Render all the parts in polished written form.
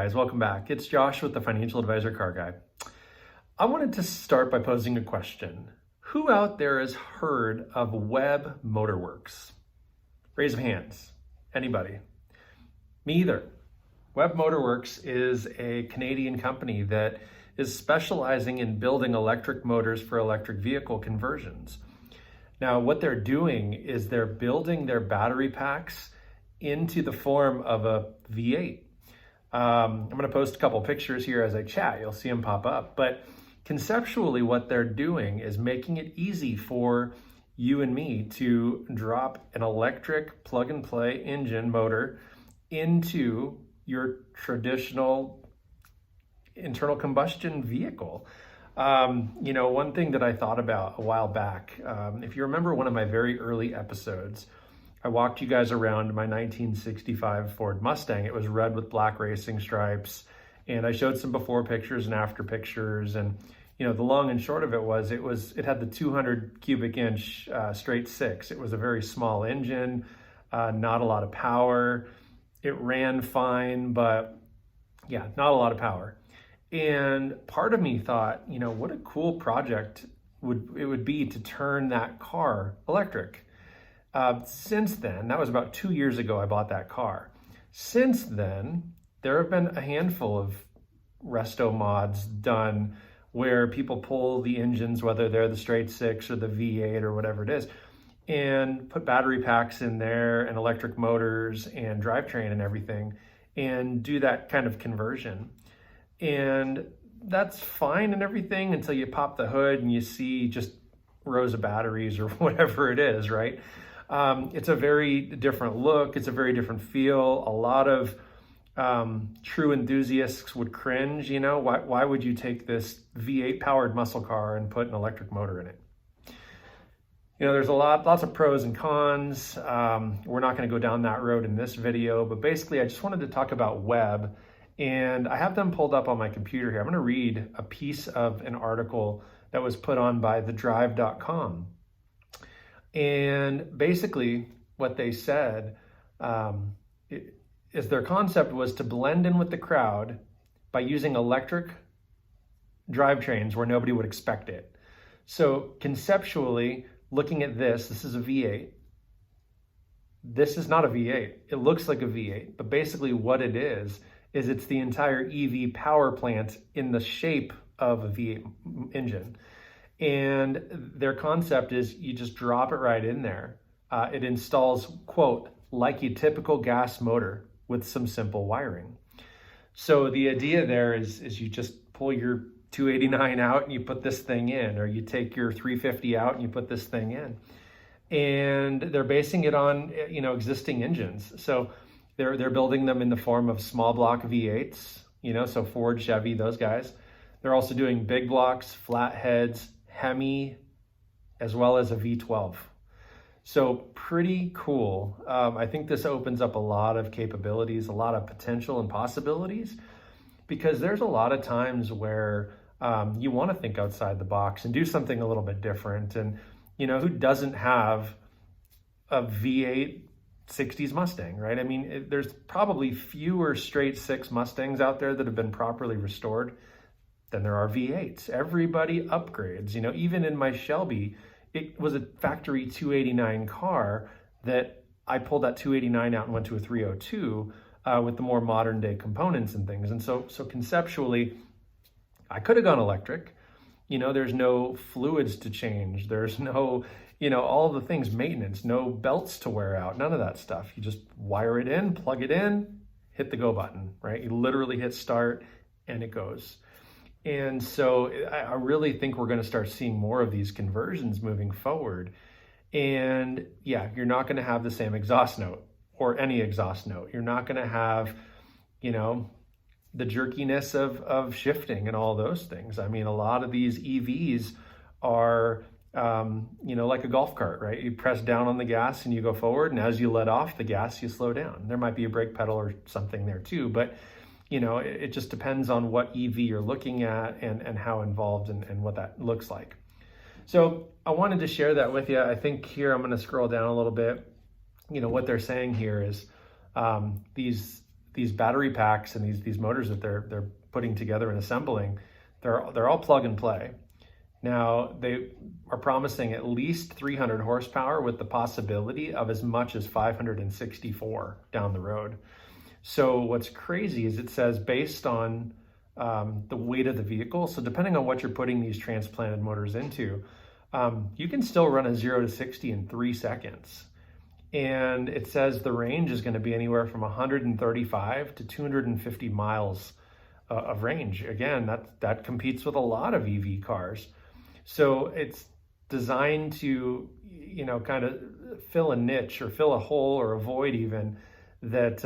guys, welcome back. It's Josh with the Financial Advisor Car Guy. I wanted to start by posing a question. Who out there has heard of Webb Motorworks? Raise of hands. Anybody? Me either. Webb Motorworks is a Canadian company that is specializing in building electric motors for electric vehicle conversions. Now, what they're doing is they're building their battery packs into the form of a V8. I'm going to post a couple pictures here as I chat. You'll see them pop up. But conceptually, what they're doing is making it easy for you and me to drop an electric plug-and-play engine motor into your traditional internal combustion vehicle. One thing that I thought about a while back, if you remember one of my very early episodes, I walked you guys around my 1965 Ford Mustang. It was red with black racing stripes, and I showed some before pictures and after pictures. And the long and short of it was it had the 200 cubic inch straight six. It was a very small engine, not a lot of power. It ran fine, but yeah, not a lot of power. And part of me thought, what a cool project it would be to turn that car electric. Since then, that was about 2 years ago I bought that car. Since then, there have been a handful of resto mods done where people pull the engines, whether they're the straight six or the V8 or whatever it is, and put battery packs in there and electric motors and drivetrain and everything, and do that kind of conversion. And that's fine and everything until you pop the hood and you see just rows of batteries or whatever it is, right? It's a very different look. It's a very different feel. A lot of true enthusiasts would cringe, why would you take this V8 powered muscle car and put an electric motor in it? There's lots of pros and cons. We're not going to go down that road in this video, but basically I just wanted to talk about Webb, and I have them pulled up on my computer here. I'm going to read a piece of an article that was put on by thedrive.com. And basically what they said is their concept was to blend in with the crowd by using electric drivetrains where nobody would expect it. So conceptually, looking at this is a V8. This is not a V8. It looks like a V8, but basically what it is it's the entire EV power plant in the shape of a V8 engine. And their concept is you just drop it right in there. It installs, quote, like a typical gas motor with some simple wiring. So the idea there is you just pull your 289 out and you put this thing in, or you take your 350 out and you put this thing in. And they're basing it on, existing engines. So they're building them in the form of small block V8s, so Ford, Chevy, those guys. They're also doing big blocks, flatheads, Hemi, as well as a V12. So pretty cool. I think this opens up a lot of capabilities, a lot of potential and possibilities, because there's a lot of times where you want to think outside the box and do something a little bit different. And, who doesn't have a V8 60s Mustang, right? I mean, there's probably fewer straight six Mustangs out there that have been properly restored than there are V8s. Everybody upgrades. Even in my Shelby, it was a factory 289 car that I pulled that 289 out and went to a 302 with the more modern day components and things. And so conceptually, I could have gone electric. There's no fluids to change. There's no, all the things, maintenance, no belts to wear out, none of that stuff. You just wire it in, plug it in, hit the go button, right? You literally hit start and it goes. And so I really think we're going to start seeing more of these conversions moving forward. And yeah, you're not going to have the same exhaust note or any exhaust note. You're not going to have, the jerkiness of shifting and all those things. I mean, a lot of these EVs are, like a golf cart, right? You press down on the gas and you go forward, and as you let off the gas, you slow down. There might be a brake pedal or something there too, but it just depends on what EV you're looking at and how involved and what that looks like. So I wanted to share that with you. I think here I'm going to scroll down a little bit. What they're saying here is these these battery packs and these motors that they're putting together and assembling, they're all plug and play. Now, they are promising at least 300 horsepower with the possibility of as much as 564 down the road. So what's crazy is it says based on the weight of the vehicle, so depending on what you're putting these transplanted motors into, you can still run a 0 to 60 in 3 seconds. And it says the range is going to be anywhere from 135 to 250 miles of range. Again, that competes with a lot of EV cars. So it's designed to, kind of fill a niche or fill a hole or a void even that,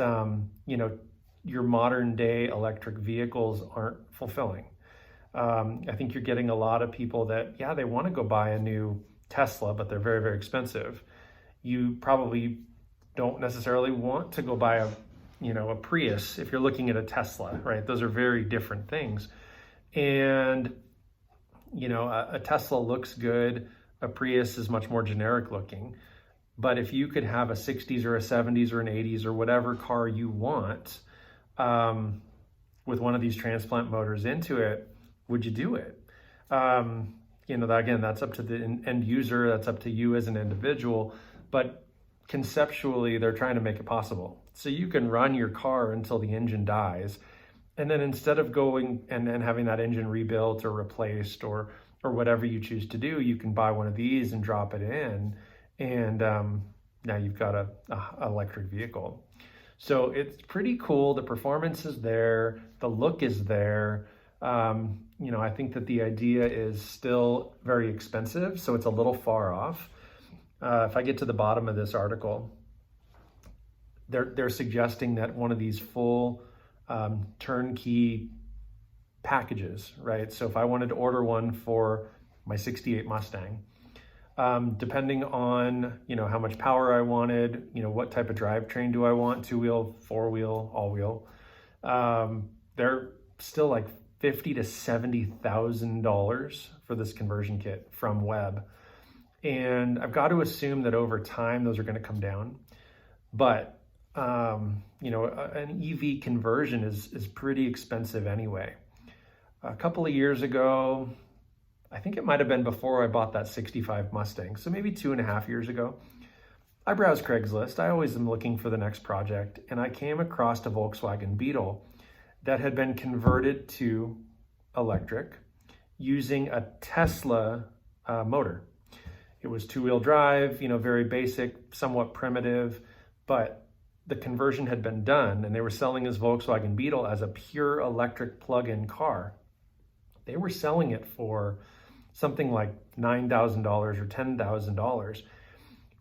your modern day electric vehicles aren't fulfilling. I think you're getting a lot of people that, they want to go buy a new Tesla, but they're very, very expensive. You probably don't necessarily want to go buy a Prius if you're looking at a Tesla, right? Those are very different things. And, a Tesla looks good. A Prius is much more generic looking. But if you could have a 60s or a 70s or an 80s or whatever car you want with one of these transplant motors into it, would you do it? Again, that's up to the end user. That's up to you as an individual. But conceptually, they're trying to make it possible. So you can run your car until the engine dies. And then instead of going and having that engine rebuilt or replaced or whatever you choose to do, you can buy one of these and drop it in. And now you've got a electric vehicle. So it's pretty cool. The performance is there. The look is there. I think that the idea is still very expensive, so it's a little far off. If I get to the bottom of this article, they're suggesting that one of these full turnkey packages, right? So if I wanted to order one for my 68 Mustang, depending on, how much power I wanted, what type of drivetrain do I want, 2-wheel, 4-wheel, all-wheel, they're still like $50,000 to $70,000 for this conversion kit from Webb. And I've got to assume that over time, those are going to come down. But, an EV conversion is pretty expensive anyway. A couple of years ago, I think it might have been before I bought that 65 Mustang, so maybe 2.5 years ago, I browsed Craigslist. I always am looking for the next project, and I came across a Volkswagen Beetle that had been converted to electric using a Tesla motor. It was 2-wheel drive, very basic, somewhat primitive, but the conversion had been done, and they were selling this Volkswagen Beetle as a pure electric plug-in car. They were selling it for something like $9,000 or $10,000,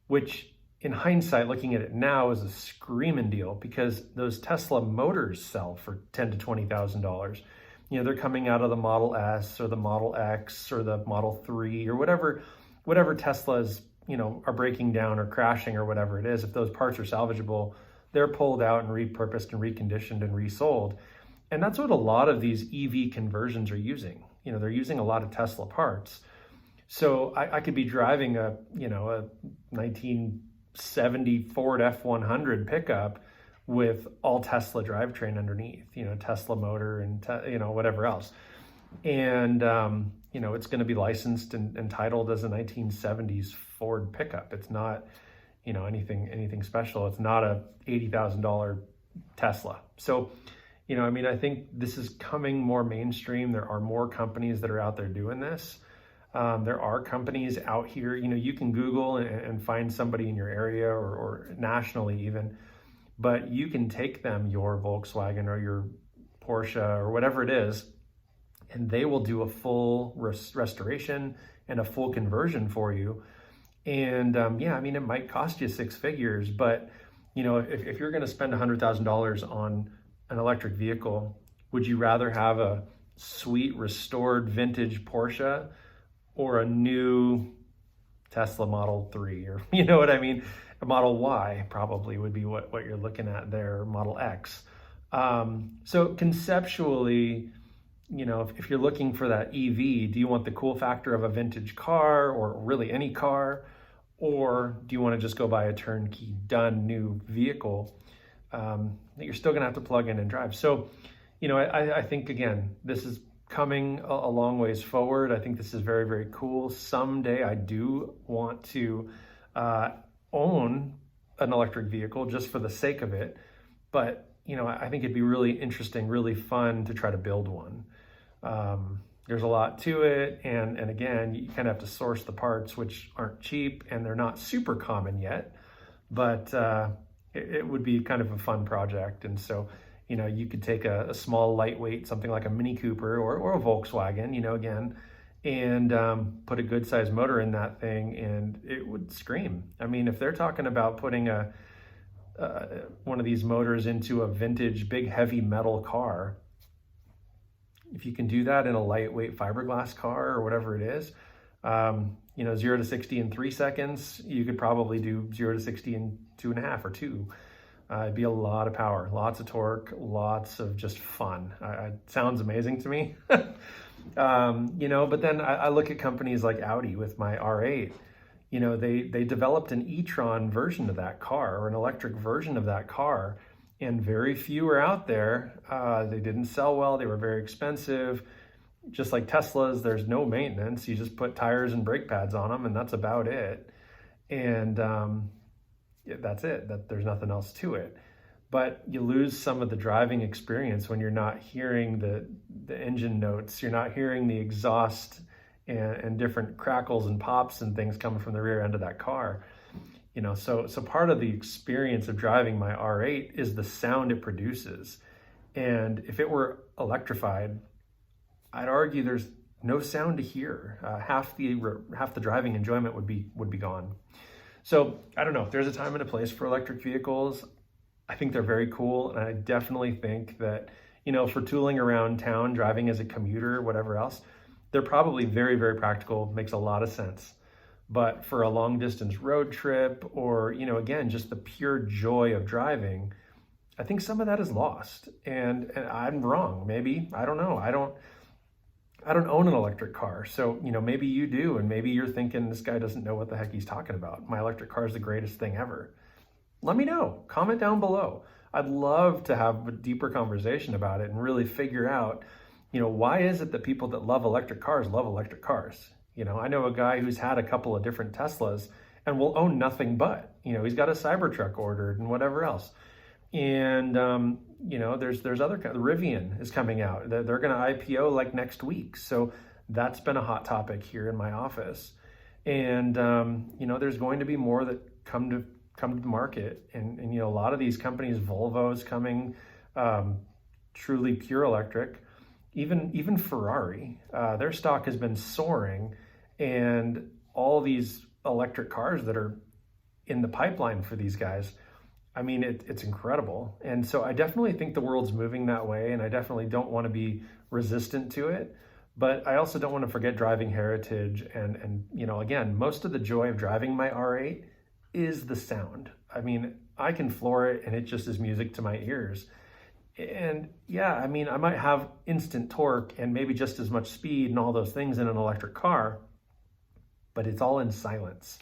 which in hindsight, looking at it now, is a screaming deal because those Tesla motors sell for $10,000 to $20,000. They're coming out of the Model S or the Model X or the Model 3 or whatever Teslas, are breaking down or crashing or whatever it is. If those parts are salvageable, they're pulled out and repurposed and reconditioned and resold. And that's what a lot of these EV conversions are using. They're using a lot of Tesla parts. So I could be driving a 1970 Ford F100 pickup with all Tesla drivetrain underneath, Tesla motor and, whatever else. And, it's going to be licensed and titled as a 1970s Ford pickup. It's not, anything special. It's not a $80,000 Tesla. So, I think this is coming more mainstream. There are more companies that are out there doing this. There are companies out here, you can Google and find somebody in your area or nationally even, but you can take them your Volkswagen or your Porsche or whatever it is, and they will do a full restoration and a full conversion for you. And it might cost you 6 figures, but if you're going to spend $100,000 on an electric vehicle, would you rather have a sweet restored vintage Porsche or a new Tesla Model 3, or a Model Y probably would be what you're looking at there, Model X. So conceptually, if you're looking for that EV, do you want the cool factor of a vintage car or really any car? Or do you want to just go buy a turnkey done new vehicle? you're still gonna have to plug in and drive. So, I think, again, this is coming a long ways forward. I think this is very, very cool. Someday I do want to own an electric vehicle just for the sake of it. But, I think it'd be really interesting, really fun to try to build one. There's a lot to it. And again, you kind of have to source the parts, which aren't cheap and they're not super common yet, but it would be kind of a fun project. And so, you could take a small lightweight, something like a Mini Cooper or a Volkswagen, again, and put a good sized motor in that thing and it would scream. I mean, if they're talking about putting one of these motors into a vintage, big, heavy metal car, if you can do that in a lightweight fiberglass car or whatever it is, 0 to 60 in 3 seconds, you could probably do 0 to 60 in 2.5 or 2. It'd be a lot of power, lots of torque, lots of just fun. It sounds amazing to me. But then I look at companies like Audi with my R8. They developed an e-tron version of that car, or an electric version of that car, and very few are out there. They didn't sell well. They were very expensive. Just like Teslas, there's no maintenance. You just put tires and brake pads on them, and that's about it. And that's it. There's nothing else to it. But you lose some of the driving experience when you're not hearing the engine notes. You're not hearing the exhaust and different crackles and pops and things coming from the rear end of that car. So part of the experience of driving my R8 is the sound it produces. And if it were electrified, I'd argue there's no sound to hear. Half the driving enjoyment would be gone. So I don't know. There's a time and a place for electric vehicles. I think they're very cool, and I definitely think that for tooling around town, driving as a commuter, whatever else, they're probably very, very practical. Makes a lot of sense. But for a long distance road trip, or again, just the pure joy of driving, I think some of that is lost. And I'm wrong. Maybe, I don't know. I don't own an electric car. So, maybe you do. And maybe you're thinking this guy doesn't know what the heck he's talking about. My electric car is the greatest thing ever. Let me know. Comment down below. I'd love to have a deeper conversation about it and really figure out, why is it that people that love electric cars love electric cars? I know a guy who's had a couple of different Teslas and will own nothing but, he's got a Cybertruck ordered and whatever else. And, there's other, the Rivian is coming out. They're going to IPO like next week. So that's been a hot topic here in my office. And, there's going to be more that come to the market. And a lot of these companies, Volvo's coming, truly pure electric, even Ferrari, their stock has been soaring, and all these electric cars that are in the pipeline for these guys, I mean, it's incredible. And so I definitely think the world's moving that way, and I definitely don't want to be resistant to it. But I also don't want to forget driving heritage. And again, most of the joy of driving my R8 is the sound. I mean, I can floor it and it just is music to my ears. And yeah, I mean, I might have instant torque and maybe just as much speed and all those things in an electric car, but it's all in silence.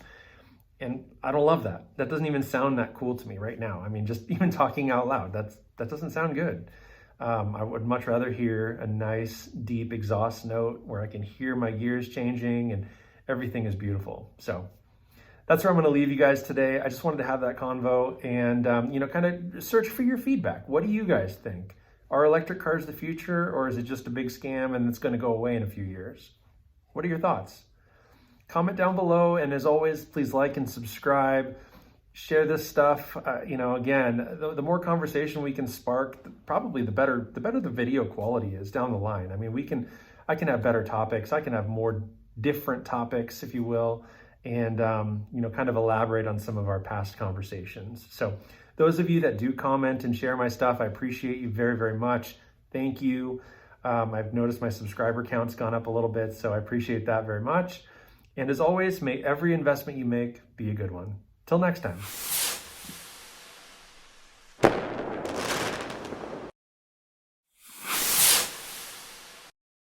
And I don't love that. That doesn't even sound that cool to me right now. I mean, just even talking out loud, that doesn't sound good. I would much rather hear a nice, deep exhaust note where I can hear my gears changing and everything is beautiful. So that's where I'm going to leave you guys today. I just wanted to have that convo and, kind of search for your feedback. What do you guys think? Are electric cars the future, or is it just a big scam and it's going to go away in a few years? What are your thoughts? Comment down below. And as always, please like and subscribe. Share this stuff. Again, the more conversation we can spark, probably the better the video quality is down the line. I mean, I can have better topics. I can have more different topics, if you will, and, kind of elaborate on some of our past conversations. So those of you that do comment and share my stuff, I appreciate you very, very much. Thank you. I've noticed my subscriber count's gone up a little bit, so I appreciate that very much. And as always, may every investment you make be a good one. Till next time.